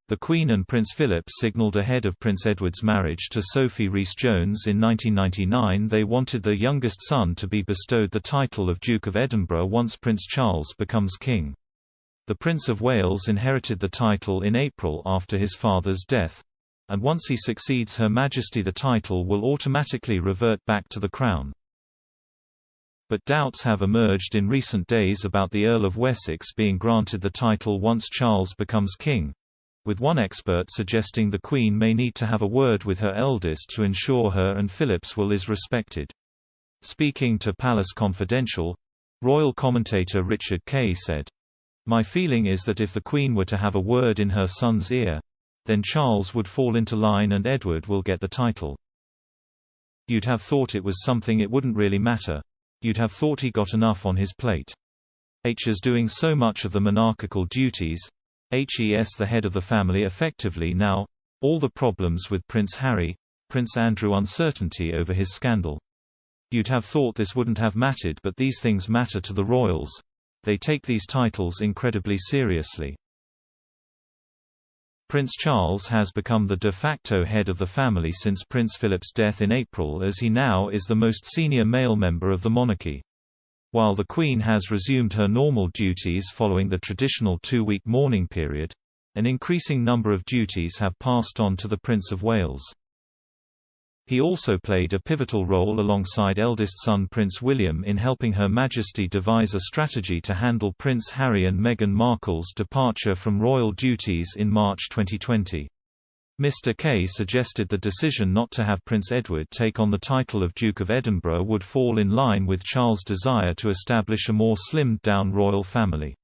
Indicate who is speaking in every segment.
Speaker 1: The Queen and Prince Philip signalled ahead of Prince Edward's marriage to Sophie Rhys-Jones in 1999 they wanted their youngest son to be bestowed the title of Duke of Edinburgh once Prince Charles becomes king. The Prince of Wales inherited the title in April after his father's death, and once he succeeds Her Majesty the title will automatically revert back to the crown. But doubts have emerged in recent days about the Earl of Wessex being granted the title once Charles becomes king, with one expert suggesting the Queen may need to have a word with her eldest to ensure her and Philip's will is respected. Speaking to Palace Confidential, royal commentator Richard Kay said, "My feeling is that if the Queen were to have a word in her son's ear, then Charles would fall into line and Edward will get the title. You'd have thought it was something it wouldn't really matter. You'd have thought he got enough on his plate. H is doing so much of the monarchical duties. HES the head of the family effectively now. All the problems with Prince Harry, Prince Andrew uncertainty over his scandal. You'd have thought this wouldn't have mattered, but these things matter to the royals. They take these titles incredibly seriously." Prince Charles has become the de facto head of the family since Prince Philip's death in April, as he now is the most senior male member of the monarchy. While the Queen has resumed her normal duties following the traditional 2-week mourning period, an increasing number of duties have passed on to the Prince of Wales. He also played a pivotal role alongside eldest son Prince William in helping Her Majesty devise a strategy to handle Prince Harry and Meghan Markle's departure from royal duties in March 2020. Mr. Kay suggested the decision not to have Prince Edward take on the title of Duke of Edinburgh would fall in line with Charles' desire to establish a more slimmed-down royal family.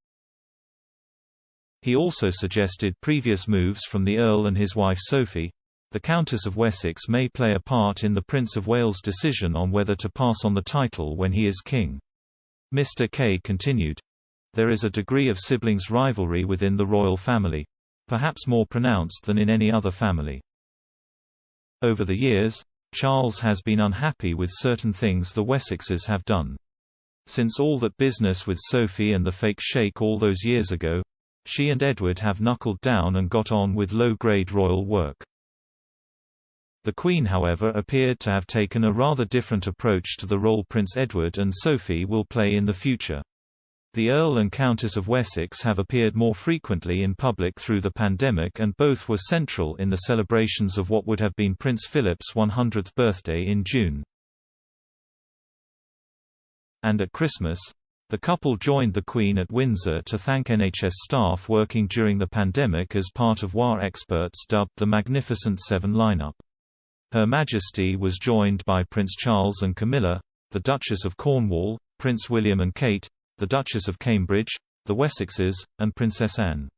Speaker 1: He also suggested previous moves from the Earl and his wife Sophie, the Countess of Wessex, may play a part in the Prince of Wales' decision on whether to pass on the title when he is king. Mr. Kay continued, "There is a degree of siblings' rivalry within the royal family, perhaps more pronounced than in any other family. Over the years, Charles has been unhappy with certain things the Wessexes have done. Since all that business with Sophie and the fake sheikh all those years ago, she and Edward have knuckled down and got on with low-grade royal work." The Queen, however, appeared to have taken a rather different approach to the role Prince Edward and Sophie will play in the future. The Earl and Countess of Wessex have appeared more frequently in public through the pandemic, and both were central in the celebrations of what would have been Prince Philip's 100th birthday in June. And at Christmas, the couple joined the Queen at Windsor to thank NHS staff working during the pandemic as part of what experts dubbed the Magnificent Seven lineup. Her Majesty was joined by Prince Charles and Camilla, the Duchess of Cornwall, Prince William and Kate, the Duchess of Cambridge, the Wessexes, and Princess Anne.